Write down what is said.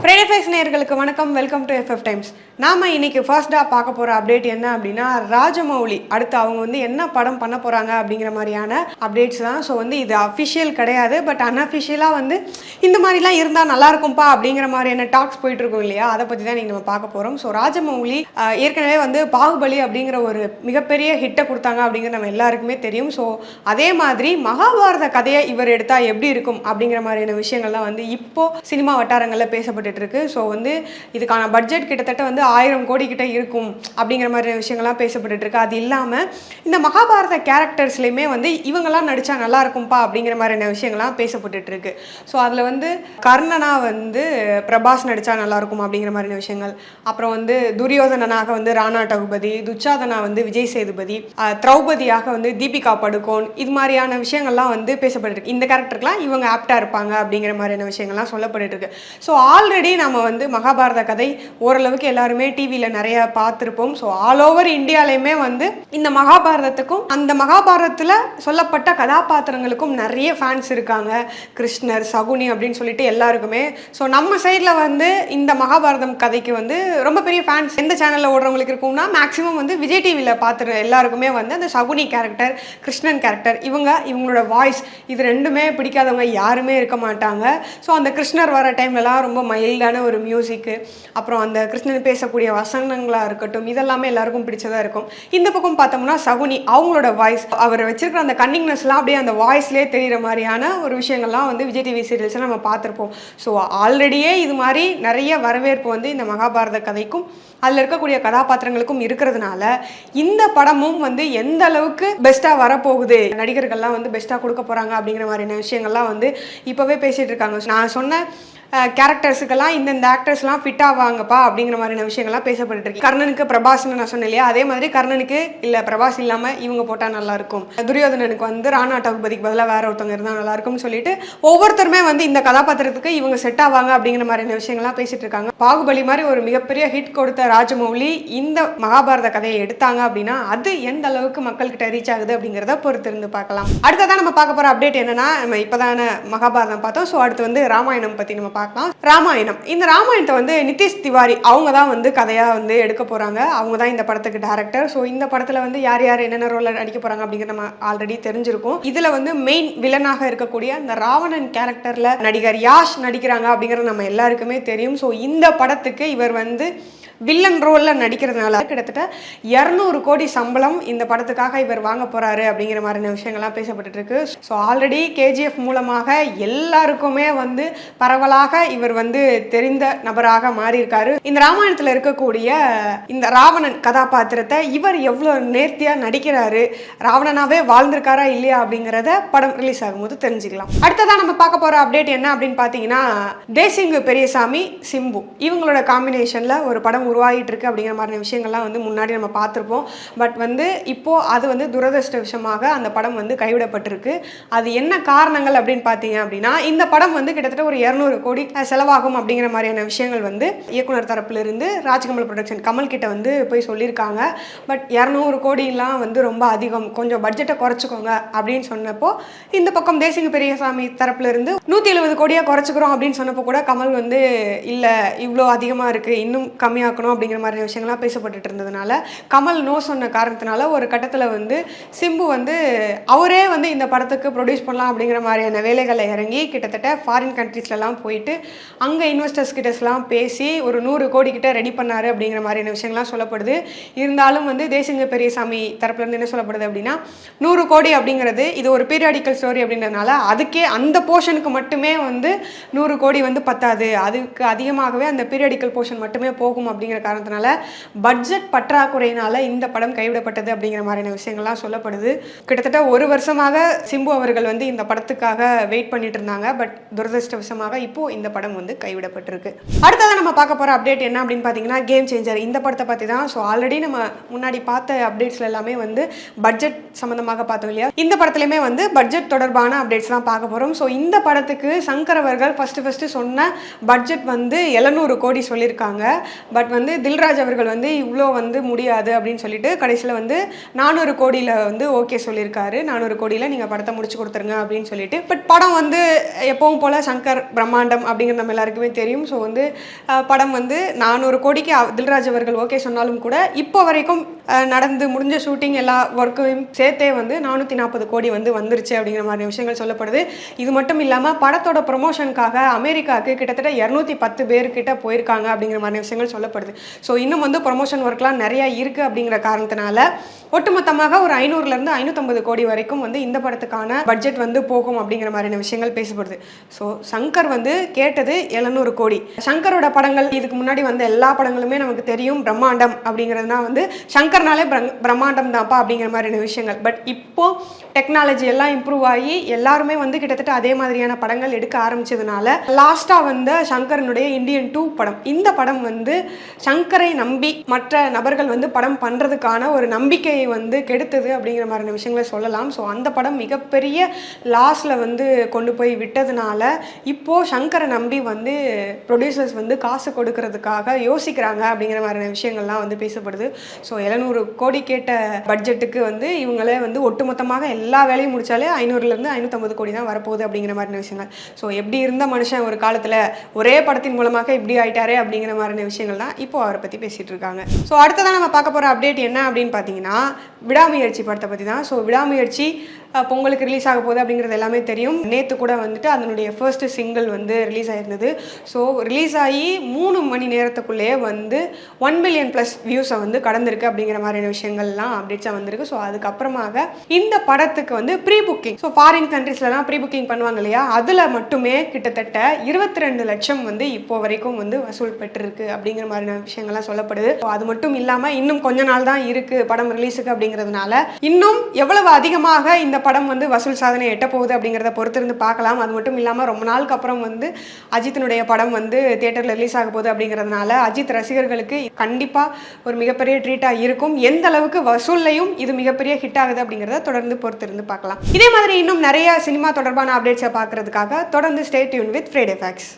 Friday Faiz நேயர்களுக்கு வணக்கம். Welcome to FF times. நாம் இன்னைக்கு ஃபர்ஸ்ட்டாக பார்க்க போகிற அப்டேட் என்ன அப்படின்னா, ராஜமௌலி அடுத்து அவங்க வந்து என்ன படம் பண்ண போகிறாங்க அப்படிங்கிற மாதிரியான அப்டேட்ஸ் தான். ஸோ வந்து இது அஃபிஷியல் கிடையாது, பட் அன்அஃபிஷியலாக வந்து இந்த மாதிரிலாம் இருந்தால் நல்லாயிருக்கும்ப்பா அப்படிங்கிற மாதிரியான டாக்ஸ் போயிட்டுருக்கோம் இல்லையா, அதை பற்றி தான் நீங்கள் நம்ம பார்க்க போகிறோம். ஸோ ராஜமௌலி ஏற்கனவே வந்து பாகுபலி அப்படிங்கிற ஒரு மிகப்பெரிய ஹிட்டை கொடுத்தாங்க அப்படிங்கிறது நம்ம எல்லாருக்குமே தெரியும். ஸோ அதே மாதிரி மகாபாரத கதையை இவர் எடுத்தால் எப்படி இருக்கும் அப்படிங்கிற மாதிரியான விஷயங்கள்லாம் வந்து இப்போது சினிமா வட்டாரங்களில் பேசப்பட்டு இருக்கு. ஸோ வந்து இதுக்கான பட்ஜெட் கிட்டத்தட்ட வந்து 1000 கோடி கிட்ட இருக்கும் அப்படிங்கிற மாதிரி விஷயங்கள்லாம் பேசப்பட்டு இருக்கு. அது இல்லாமல் இந்த மகாபாரத கேரக்டர்ஸ்லையுமே வந்து இவங்கெல்லாம் நடிச்சா நல்லா இருக்கும்பா அப்படிங்கிற மாதிரியான விஷயங்கள்லாம் பேசப்பட்டு இருக்கு. ஸோ அதில் வந்து கர்ணனா வந்து பிரபாஸ் நடிச்சா நல்லா இருக்கும் அப்படிங்கிற மாதிரியான விஷயங்கள், அப்புறம் வந்து துரியோதனனாக வந்து ராணா டகுபதி, துச்சாதனா வந்து விஜய் சேதுபதி, திரௌபதியாக வந்து தீபிகா படுகோன், இது மாதிரியான விஷயங்கள்லாம் வந்து பேசப்பட்டு இருக்கு. இந்த கேரக்டருக்குலாம் இவங்க ஆப்டா இருப்பாங்க அப்படிங்கிற மாதிரியான விஷயங்கள்லாம் சொல்லப்பட்டு இருக்கு. ஸோ ஆல்ரெடி நம்ம வந்து மகாபாரத கதை ஓரளவுக்கு எல்லாருமே டிவியில் நிறைய பார்த்துருப்போம். ஸோ ஆல் ஓவர் இந்தியாலையுமே வந்து இந்த மகாபாரதத்துக்கும் அந்த மகாபாரதத்தில் சொல்லப்பட்ட கதாபாத்திரங்களுக்கும் நிறைய ஃபேன்ஸ் இருக்காங்க. கிருஷ்ணர், சகுனி அப்படின்னு சொல்லிட்டு எல்லாருக்குமே. ஸோ நம்ம சைடில் வந்து இந்த மகாபாரதம் கதைக்கு வந்து ரொம்ப பெரிய ஃபேன்ஸ் எந்த சேனலில் ஓடுறவங்களுக்கு இருக்கும்னா, மேக்ஸிமம் வந்து விஜய் டிவியில் பார்த்துற எல்லாருக்குமே வந்து அந்த சகுனி கேரக்டர், கிருஷ்ணன் கேரக்டர், இவங்களோட வாய்ஸ், இது ரெண்டுமே பிடிக்காதவங்க யாருமே இருக்க மாட்டாங்க. ஸோ அந்த கிருஷ்ணர் வர டைம்லலாம் ரொம்ப மைல்டான ஒரு மியூசிக்கு, அப்புறம் அந்த கிருஷ்ணன் பேசக்கூடிய வசனங்களாக இருக்கட்டும், இதெல்லாமே எல்லாருக்கும் பிடிச்சதாக இருக்கும். இந்த பக்கம் பார்த்தோம்னா சகுனி, அவங்களோட வாய்ஸ், அவர் வச்சிருக்கிற அந்த கன்னிங்னஸ்லாம் அப்படியே அந்த வாய்ஸ்லேயே தெரிகிற மாதிரியான ஒரு விஷயங்கள்லாம் வந்து விஜய் டிவி சீரியல்ஸை நம்ம பார்த்துருப்போம். ஸோ ஆல்ரெடியே இது மாதிரி நிறைய வரவேற்பு வந்து இந்த மகாபாரத கதைக்கும் அதில் இருக்கக்கூடிய கதாபாத்திரங்களுக்கும் இருக்கிறதுனால இந்த படமும் வந்து எந்த அளவுக்கு பெஸ்ட்டாக வரப்போகுது, நடிகர்கள்லாம் வந்து பெஸ்ட்டாக கொடுக்க போகிறாங்க அப்படிங்கிற மாதிரியான விஷயங்கள்லாம் வந்து இப்போவே பேசிகிட்டு இருக்காங்க. நான் சொன்ன கேரக்டர்ஸுக்கெல்லாம் இந்த ஆக்டர்ஸ்லாம் ஃபிட் ஆவாங்கப்பா அப்படிங்கிற மாதிரியான விஷயங்கள்லாம் பேசப்பட்டு இருக்கு. கர்ணனுக்கு பிரபாஸ்னு நான் சொன்னேன் இல்லையா, அதே மாதிரி கர்ணனுக்கு இல்லை பிரபாஸ் இல்லாமல் இவங்க போட்டால் நல்லாயிருக்கும், துரியோதனனுக்கு வந்து ராணா டகுபதிக்கு பதிலாக வேற ஒருத்தவங்க இருந்தால் நல்லாயிருக்கும்னு சொல்லிட்டு ஒவ்வொருத்தருமே வந்து இந்த கதாபாத்திரத்துக்கு இவங்க செட் ஆவாங்க அப்படிங்கிற மாதிரியான விஷயங்கள்லாம் பேசிட்டு இருக்காங்க. பாகுபலி மாதிரி ஒரு மிகப்பெரிய ஹிட் கொடுத்த ராஜமௌலி இந்த மகாபாரத கதையை எடுத்தாங்க அப்படின்னா அது எந்த அளவுக்கு மக்கள்கிட்ட ரீச் ஆகுது அப்படிங்கிறத பொறுத்திருந்து பார்க்கலாம். அடுத்ததான் நம்ம பார்க்க போகிற அப்டேட் என்னன்னா, நம்ம இப்போதான மகாபாரதம் பார்த்தோம். ஸோ அடுத்து வந்து ராமாயணம் பற்றி நம்ம பார்க்கலாம். ராமாயணம், இந்த ராமாயணத்தை வந்து நிதிஷ் திவாரி அவங்க தான் வந்து கதையாக வந்து எடுக்க போகிறாங்க. அவங்க தான் இந்த படத்துக்கு டைரக்டர். ஸோ இந்த படத்தில் வந்து யார் யார் என்னென்ன ரோலில் நடிக்க போகிறாங்க அப்படிங்கிற நம்ம ஆல்ரெடி தெரிஞ்சிருக்கும். இதில் வந்து மெயின் வில்லனாக இருக்கக்கூடிய அந்த ராவணன் கேரக்டரில் நடிகர் யாஷ் நடிக்கிறாங்க அப்படிங்கிறது நம்ம எல்லாருக்குமே தெரியும். ஸோ இந்த படத்துக்கு இவர் வந்து வில்லன் ரோலில் நடிக்கிறதுனால கிட்டத்தட்ட 200 கோடி சம்பளம் இந்த படத்துக்காக இவர் வாங்க போகிறாரு அப்படிங்கிற மாதிரியான விஷயங்கள்லாம் பேசப்பட்டு இருக்கு. ஸோ ஆல்ரெடி கேஜிஎஃப் மூலமாக எல்லாருக்குமே வந்து பரவலாக இவர் வந்து தெரிந்த நபராக மாறியிருக்காரு. இந்த ராமாயணத்தில் இருக்கக்கூடிய இந்த ராவணன் கதாபாத்திரத்தை இவர் எவ்வளோ நேர்த்தியாக நடிக்கிறாரு, ராவணனாவே வாழ்ந்திருக்காரா இல்லையா அப்படிங்கிறத படம் ரிலீஸ் ஆகும்போது தெரிஞ்சுக்கலாம். அடுத்ததான் நம்ம பார்க்க போகிற அப்டேட் என்ன அப்படின்னு பார்த்தீங்கன்னா, தேசிங்கு பெரியசாமி, சிம்பு இவங்களோட காம்பினேஷனில் ஒரு படம் உருவாகிட்டு இருக்கு அப்படிங்கிற மாதிரி விஷயங்கள்லாம் வந்து முன்னாடி நம்ம பார்த்துருப்போம். பட் வந்து இப்போது அது வந்து துரதிருஷ்டவசமாக அந்த படம் வந்து கைவிடப்பட்டிருக்கு. அது என்ன காரணங்கள் அப்படின்னு பார்த்தீங்க அப்படின்னா, இந்த படம் வந்து கிட்டத்தட்ட ஒரு 200 கோடி செலவாகும் அப்படிங்கிற மாதிரியான விஷயங்கள் வந்து இயக்குனர் தரப்பிலிருந்து ராஜ்கமல் ப்ரொடக்ஷன் கமல் கிட்ட வந்து போய் சொல்லியிருக்காங்க. பட் 200 கோடிலாம் வந்து ரொம்ப அதிகம், கொஞ்சம் பட்ஜெட்டை குறைச்சிக்கோங்க அப்படின்னு சொன்னப்போ இந்த பக்கம் தேசிங்க பெரியசாமி தரப்பிலிருந்து 170 கோடியாக குறைச்சிக்கிறோம் அப்படின்னு சொன்னப்போ கூட கமல் வந்து இல்லை இவ்வளோ அதிகமாக இருக்குது, இன்னும் கம்மியாக அப்படிங்கிற மாதிரி விஷயங்கள்லாம் பேசப்பட்டு இருந்ததுனால கமல் நோ சொன்ன காரணத்தினால ஒரு கட்டத்தில் வந்து சிம்பு வந்து அவரே வந்து இந்த படத்துக்கு ப்ரொடியூஸ் பண்ணலாம் அப்படிங்கிற மாதிரியான வேலைகளை இறங்கி கிட்டத்தட்ட ஃபாரின் கண்ட்ரீஸ்லாம் போயிட்டு அங்கே இன்வெஸ்டர்ஸ் கிட்டலாம் பேசி ஒரு 100 கோடி கிட்ட ரெடி பண்ணாரு அப்படிங்கிற மாதிரியான விஷயங்கள்லாம் சொல்லப்படுது. இருந்தாலும் வந்து தேசிங்க பெரியசாமி தரப்புலேருந்து என்ன சொல்லப்படுது அப்படின்னா, 100 கோடி அப்படிங்கிறது இது ஒரு பீரியாடிக்கல் ஸ்டோரி அப்படிங்கிறதுனால அதுக்கே அந்த போர்ஷனுக்கு மட்டுமே வந்து 100 கோடி வந்து பத்தாது, அதுக்கு அதிகமாகவே அந்த பீரியாடிக்கல் போர்ஷன் மட்டுமே போகும் அப்படிங்கிற காரணத்தினால பட்ஜெட் பற்றாக்குறையினால இந்த படம் கைவிடப்பட்டது அப்படிங்கிற மாதிரியான விஷயங்கள்லாம் சொல்லப்படுது. கிட்டத்தட்ட ஒரு வருஷமாக சிம்பு அவர்கள் வந்து இந்த படத்துக்காக வெயிட் பண்ணிட்டு இருந்தாங்க. பட் துரதிருஷ்டவசமாக இப்போ இந்த படம் வந்து கைவிடப்பட்டிருக்கு. அடுத்ததான் நம்ம பார்க்க போற அப்டேட் என்ன அப்படின்னு பார்த்தீங்கன்னா, கேம் சேஞ்சர் இந்த படத்தை பற்றி தான். ஸோ ஆல்ரெடி நம்ம முன்னாடி பார்த்த அப்டேட்ஸ்ல எல்லாமே வந்து பட்ஜெட் சம்பந்தமாக பார்த்தோம் இல்லையா, இந்த படத்துலையுமே வந்து பட்ஜெட் தொடர்பான அப்டேட்ஸ் தான் பார்க்க போகிறோம். ஸோ இந்த படத்துக்கு சங்கர் அவர்கள் ஃபர்ஸ்ட் சொன்ன பட்ஜெட் வந்து 700 கோடி சொல்லியிருக்காங்க. பட் வந்து தில்ராஜ் அவர்கள் வந்து இவ்வளோ வந்து முடியாது அப்படின்னு சொல்லிட்டு கடைசியில் வந்து 400 கோடியில் வந்து ஓகே சொல்லியிருக்காரு. 400 கோடியில் நீங்கள் படத்தை முடிச்சு கொடுத்துருங்க அப்படின்னு சொல்லிட்டு. பட் படம் வந்து எப்பவும் போல் சங்கர் பிரம்மாண்டம் அப்படிங்கிற நம்ம எல்லாருக்குமே தெரியும். ஸோ வந்து படம் வந்து 400 கோடிக்கு தில்ராஜ் அவர்கள் ஓகே சொன்னாலும் கூட இப்போ வரைக்கும் நடந்து முடிஞ்ச ஷூட்டிங் எல்லா ஒர்க்கையும் சேர்த்தே வந்து 440 கோடி வந்து வந்துருச்சு அப்படிங்கிற மாதிரி விஷயங்கள் சொல்லப்படுது. இது மட்டும் இல்லாமல் படத்தோட ப்ரொமோஷனுக்காக அமெரிக்காவுக்கு கிட்டத்தட்ட 210 பேர்கிட்ட போயிருக்காங்க அப்படிங்கிற மாதிரி விஷயங்கள் சொல்லப்படுது. ஸோ இன்னும் வந்து ப்ரொமோஷன் ஒர்க்லாம் நிறையா இருக்குது அப்படிங்கிற காரணத்தினால ஒட்டுமொத்தமாக ஒரு 500லேருந்து 550 கோடி வரைக்கும் வந்து இந்த படத்துக்கான பட்ஜெட் வந்து போகும் அப்படிங்கிற மாதிரியான விஷயங்கள் பேசப்படுது. ஸோ சங்கர் வந்து கேட்டது 700 கோடி. சங்கரோட படங்கள் இதுக்கு முன்னாடி வந்து எல்லா படங்களுமே நமக்கு தெரியும் பிரம்மாண்டம் அப்படிங்கிறதுனா வந்து சங்கர்னாலே பிரம்மாண்டம் தான்ப்பா அப்படிங்கிற மாதிரியான விஷயங்கள். பட் இப்போ டெக்னாலஜி எல்லாம் இம்ப்ரூவ் ஆகி எல்லாருமே வந்து கிட்டத்தட்ட அதே மாதிரியான படங்கள் எடுக்க ஆரம்பிச்சதுனால லாஸ்ட்டாக வந்து சங்கரனுடைய இந்தியன் 2 படம், இந்த படம் வந்து சங்கரை நம்பி மற்ற நபர்கள் வந்து படம் பண்ணுறதுக்கான ஒரு நம்பிக்கையை வந்து கெடுத்தது அப்படிங்கிற மாதிரியான விஷயங்களை சொல்லலாம். ஸோ அந்த படம் மிகப்பெரிய லாஸில் வந்து கொண்டு போய் விட்டதுனால இப்போது சங்கரை நம்பி வந்து ப்ரொடியூசர்ஸ் வந்து காசு கொடுக்கறதுக்காக யோசிக்கிறாங்க அப்படிங்கிற மாதிரியான விஷயங்கள்லாம் வந்து பேசப்படுது. ஸோ 700 கோடி கேட்ட பட்ஜெட்டுக்கு வந்து இவங்களே வந்து ஒட்டுமொத்தமாக எல்லா வேலையும் முடித்தாலே 500லேருந்து 550 கோடி தான் வரப்போகுது அப்படிங்கிற மாதிரியான விஷயங்கள். ஸோ எப்படி இருந்த மனுஷன் ஒரு காலத்தில் ஒரே படத்தின் மூலமாக இப்படி ஆயிட்டாரே அப்படிங்கிற மாதிரியான விஷயங்கள் தான் இப்போ அவரை பற்றி பேசிகிட்டு இருக்காங்க. ஸோ அடுத்ததான் நம்ம பார்க்க போகிற அப்டேட் என்ன அப்படின்னு பார்த்தீங்கன்னா விடாமுயற்சி படத்தை பற்றி தான். ஸோ விடாமுயற்சி பொங்கலுக்கு ரிலீஸ் ஆக போகுது அப்படிங்கிறது எல்லாமே தெரியும். நேற்று கூட வந்துட்டு அதனுடைய ஃபர்ஸ்ட் சிங்கிள் வந்து ரிலீஸ் ஆகிருந்தது. ஸோ ரிலீஸ் ஆகி 3 மணி நேரத்துக்குள்ளேயே வந்து 1 மில்லியன் ப்ளஸ் வியூஸை வந்து கடந்திருக்கு அப்படிங்கிற மாதிரியான விஷயங்கள்லாம் அப்டேட்ஸாக வந்திருக்கு. ஸோ அதுக்கப்புறமாக இந்த படத்துக்கு வந்து ப்ரீ புக்கிங், ஸோ ஃபாரின் கண்ட்ரீஸ்லாம் ப்ரீ புக்கிங் பண்ணுவாங்க இல்லையா, அதில் மட்டுமே கிட்டத்தட்ட 22 லட்சம் வந்து இப்போ வரைக்கும் வந்து வசூல் பெற்றிருக்கு அப்படிங்கிற மாதிரியான விஷயங்கள்லாம் சொல்லப்படுது. ஸோ அது மட்டும் இல்லாமல் இன்னும் கொஞ்ச நாள் தான் இருக்குது படம் ரிலீஸுக்கு அப்படிங்கிறதுனால இன்னும் எவ்வளவு அதிகமாக இந்த படம் வந்து வசூல் சாதனை எட்ட போகுது அப்படிங்கிறத பொறுத்திருந்து பார்க்கலாம். அது மட்டும் இல்லாமல் ரொம்ப நாளுக்கு அப்புறம் வந்து அஜித்தினுடைய படம் வந்து தியேட்டரில் ரிலீஸ் ஆக போகுது அப்படிங்கிறதுனால அஜித் ரசிகர்களுக்கு கண்டிப்பாக ஒரு மிகப்பெரிய ட்ரீட்டாக இருக்கும். எந்த அளவுக்கு வசூல்லையும் இது மிகப்பெரிய ஹிட் ஆகுது அப்படிங்கிறத தொடர்ந்து பொறுத்திருந்து பார்க்கலாம். இதே மாதிரி இன்னும் நிறைய சினிமா தொடர்பான அப்டேட்ஸை பார்க்கறதுக்காக தொடர்ந்து stay tune with Friday facts.